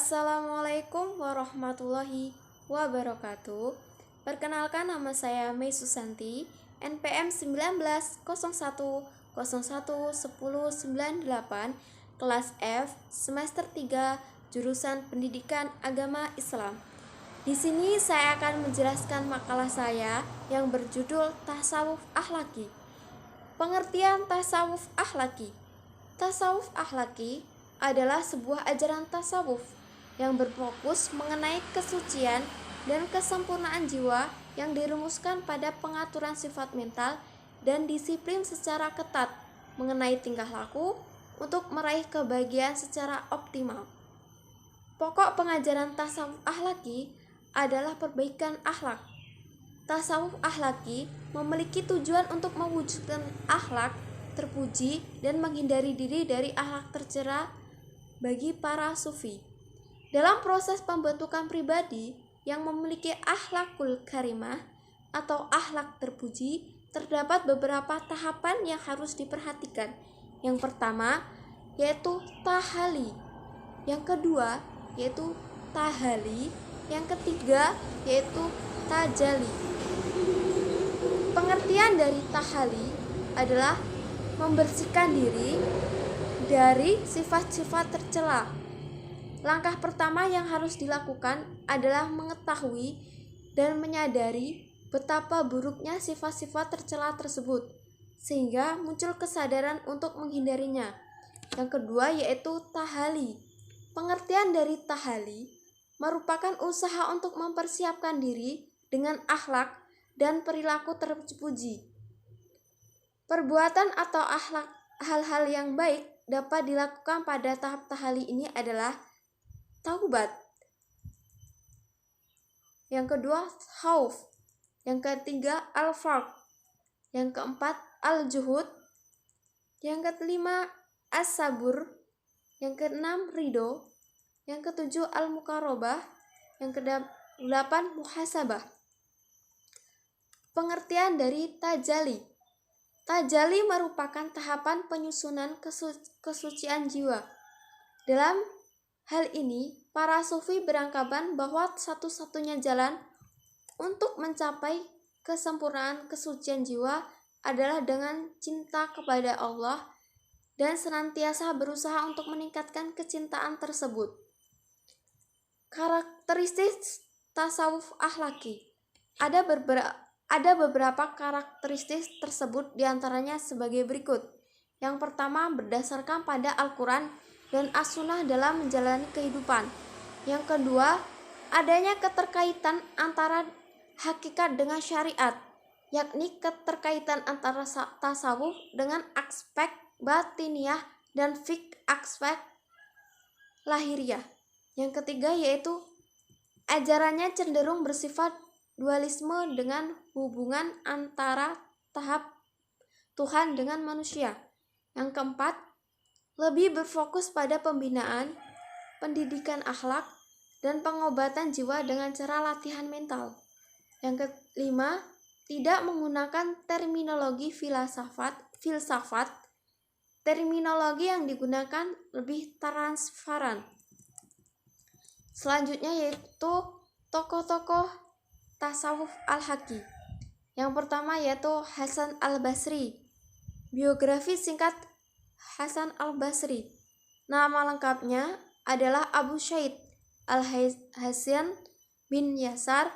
Assalamualaikum warahmatullahi wabarakatuh. Perkenalkan, nama saya Mei Susanti, NPM 1901011098, kelas F, semester 3, jurusan Pendidikan Agama Islam. Di sini saya akan menjelaskan makalah saya yang berjudul Tasawuf Akhlaki. Pengertian tasawuf akhlaki. Tasawuf akhlaki adalah sebuah ajaran tasawuf yang berfokus mengenai kesucian dan kesempurnaan jiwa yang dirumuskan pada pengaturan sifat mental dan disiplin secara ketat mengenai tingkah laku untuk meraih kebahagiaan secara optimal. Pokok pengajaran tasawuf akhlaki adalah perbaikan akhlak. Tasawuf akhlaki memiliki tujuan untuk mewujudkan akhlak terpuji dan menghindari diri dari akhlak tercela bagi para sufi. Dalam proses pembentukan pribadi yang memiliki akhlakul karimah atau akhlak terpuji, terdapat beberapa tahapan yang harus diperhatikan. Yang pertama yaitu tahali, yang kedua yaitu tahali, yang ketiga yaitu tajali. Pengertian dari tahali adalah membersihkan diri dari sifat-sifat tercela. Langkah pertama yang harus dilakukan adalah mengetahui dan menyadari betapa buruknya sifat-sifat tercela tersebut, sehingga muncul kesadaran untuk menghindarinya. Yang kedua yaitu tahali. Pengertian dari tahali merupakan usaha untuk mempersiapkan diri dengan akhlak dan perilaku terpuji. Perbuatan atau akhlak hal-hal yang baik dapat dilakukan pada tahap tahali ini adalah taubat. Yang kedua khauf. Yang ketiga al-farq. Yang keempat al-juhud. Yang kelima as-sabur. Yang keenam ridho. Yang ketujuh al-muqarabah. Yang kedelapan muhasabah. Pengertian dari tajali. Tajali merupakan tahapan penyusunan kesucian jiwa. Dalam hal ini, para sufi beranggapan bahwa satu-satunya jalan untuk mencapai kesempurnaan kesucian jiwa adalah dengan cinta kepada Allah dan senantiasa berusaha untuk meningkatkan kecintaan tersebut. Karakteristik tasawuf akhlaki. Ada beberapa karakteristik tersebut diantaranya sebagai berikut. Yang pertama, berdasarkan pada Al-Quran dan As-Sunnah dalam menjalani kehidupan. Yang kedua, adanya keterkaitan antara hakikat dengan syariat, yakni keterkaitan antara tasawuf dengan aspek batiniah dan fiqh aspek lahiriah. Yang ketiga yaitu ajarannya cenderung bersifat dualisme dengan hubungan antara tahap Tuhan dengan manusia. Yang keempat, lebih berfokus pada pembinaan, pendidikan akhlak, dan pengobatan jiwa dengan cara latihan mental. Yang kelima, tidak menggunakan terminologi filsafat. Terminologi yang digunakan lebih transparan. Selanjutnya yaitu tokoh-tokoh tasawuf al-haqi. Yang pertama yaitu Hasan al-Basri. Biografi singkat Hasan al-Basri. Nama lengkapnya adalah Abu Syaid al-Hasan bin Yasar.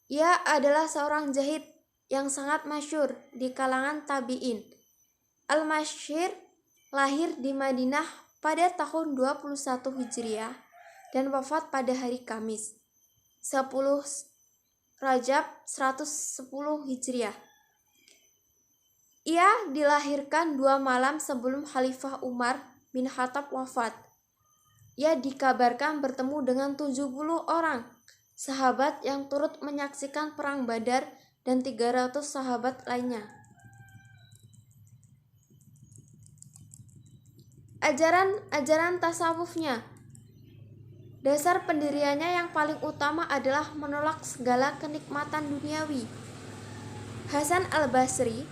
Ia adalah seorang jahid yang sangat masyhur di kalangan tabi'in. Al-Masyhir lahir di Madinah pada tahun 21 Hijriah dan wafat pada hari Kamis 10 Rajab 110 Hijriah. Ia dilahirkan 2 malam sebelum Khalifah Umar bin Khattab wafat. Ia dikabarkan bertemu dengan 70 orang sahabat yang turut menyaksikan perang Badar dan 300 sahabat lainnya. Ajaran tasawufnya. Dasar pendiriannya yang paling utama adalah menolak segala kenikmatan duniawi. Hasan al-Basri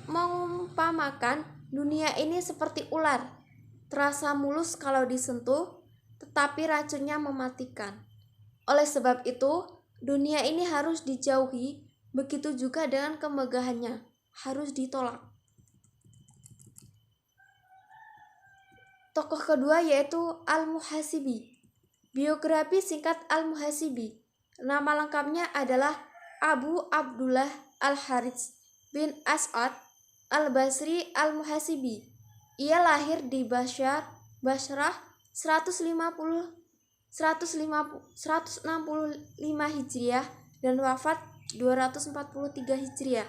mengumpamakan dunia ini seperti ular, terasa mulus kalau disentuh, tetapi racunnya mematikan. Oleh sebab itu, dunia ini harus dijauhi, begitu juga dengan kemegahannya, harus ditolak. Tokoh kedua yaitu Al-Muhasibi. Biografi singkat Al-Muhasibi. Nama lengkapnya adalah Abu Abdullah Al-Harits bin As'ad Al-Basri Al-Muhasibi. Ia lahir di Basrah 165 Hijriah dan wafat 243 Hijriah.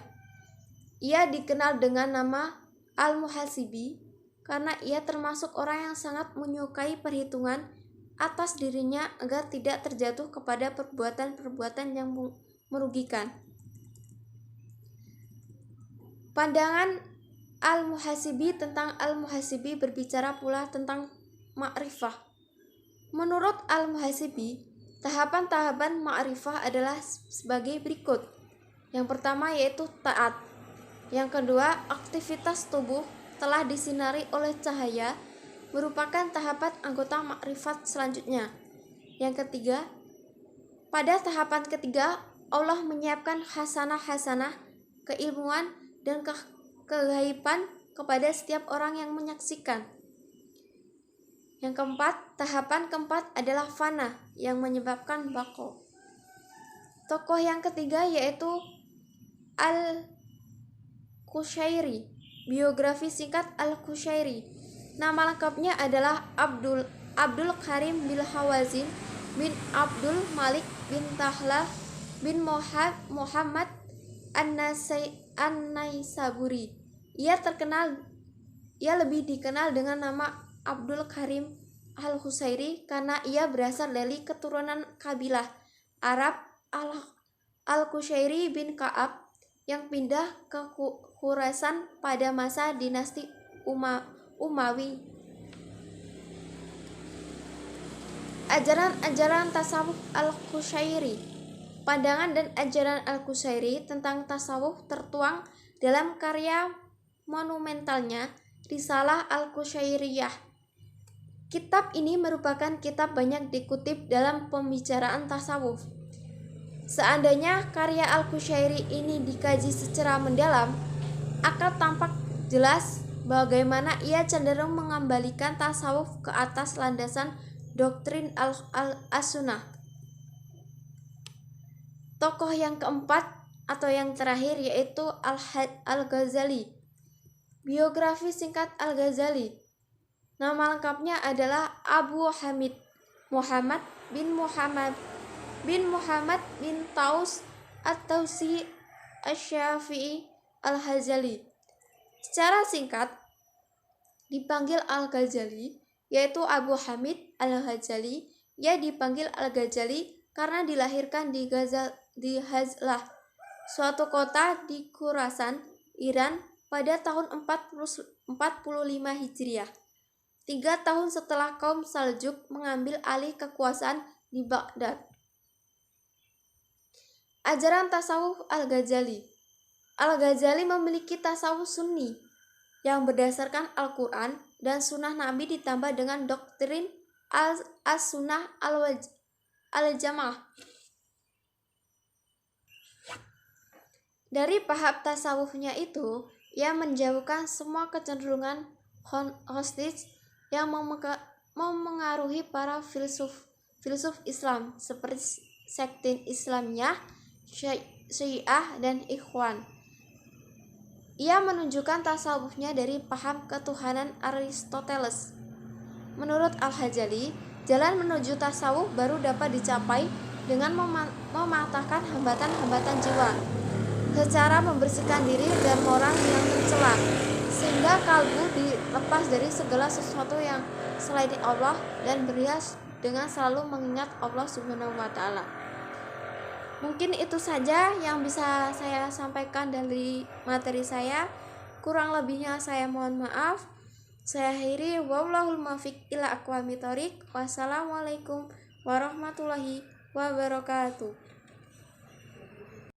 Ia dikenal dengan nama Al-Muhasibi karena ia termasuk orang yang sangat menyukai perhitungan atas dirinya agar tidak terjatuh kepada perbuatan-perbuatan yang merugikan. Pandangan Al-Muhasibi tentang Al-Muhasibi berbicara pula tentang ma'rifah. Menurut Al-Muhasibi, tahapan-tahapan ma'rifah adalah sebagai berikut. Yang pertama yaitu taat. Yang kedua, aktivitas tubuh telah disinari oleh cahaya merupakan tahapan anggota makrifat selanjutnya. Yang ketiga, pada tahapan ketiga, Allah menyiapkan hasanah-hasanah, keilmuan, dan kegaiban kepada setiap orang yang menyaksikan. Yang keempat, tahapan keempat adalah fana yang menyebabkan baqo. Tokoh yang ketiga yaitu Al-Qushairi. Biografi singkat Al-Qushairi. Nama lengkapnya adalah Abdul Karim bin Hawazin bin Abdul Malik bin Tahlah bin Muhammad An-Naisaburi. Ia lebih dikenal dengan nama Abdul Karim Al-Qushairi karena ia berasal dari keturunan kabilah Arab Al-Qushairi bin Ka'ab yang pindah ke Khurasan pada masa dinasti Umawi. Ajaran tasawuf Al-Qushairi. Pandangan dan ajaran Al-Qushairi tentang tasawuf tertuang dalam karya monumentalnya Risalah Al-Qushairiyah. Kitab ini merupakan kitab banyak dikutip dalam pembicaraan tasawuf. Seandainya karya Al-Qushairi ini dikaji secara mendalam, akan tampak jelas bagaimana ia cenderung mengembalikan tasawuf ke atas landasan doktrin as-sunnah. Tokoh yang keempat atau yang terakhir yaitu Al-Ghazali. Biografi singkat Al-Ghazali. Nama lengkapnya adalah Abu Hamid Muhammad bin Taus At-Tausi Asy-Syafi'i Al-Ghazali. Secara singkat dipanggil Al-Ghazali, yaitu Abu Hamid Al-Ghazali. Ia dipanggil Al-Ghazali karena dilahirkan di Hazlah, suatu kota di Khurasan, Iran pada tahun 45 Hijriah. 3 tahun setelah kaum Saljuk mengambil alih kekuasaan di Baghdad. Ajaran tasawuf Al-Ghazali. Al-Ghazali memiliki tasawuf sunni yang berdasarkan Al-Quran dan sunnah Nabi ditambah dengan doktrin as-sunnah al-jamaah. Dari paham tasawufnya itu, ia menjauhkan semua kecenderungan gnostik yang memengaruhi para filsuf Islam seperti sekte Islamiyah, Syiah, dan Ikhwan. Ia menunjukkan tasawufnya dari paham ketuhanan Aristoteles. Menurut Al-Ghazali, jalan menuju tasawuf baru dapat dicapai dengan mematahkan hambatan-hambatan jiwa, secara membersihkan diri dan moral yang tercela, sehingga kalbu dilepas dari segala sesuatu yang selain Allah dan berhias dengan selalu mengingat Allah Subhanahu wa Ta'ala. Mungkin itu saja yang bisa saya sampaikan dari materi saya. Kurang lebihnya saya mohon maaf. Saya akhiri, wallahul muwaffiq ila aqwamit thoriq. Wassalamualaikum warahmatullahi wabarakatuh.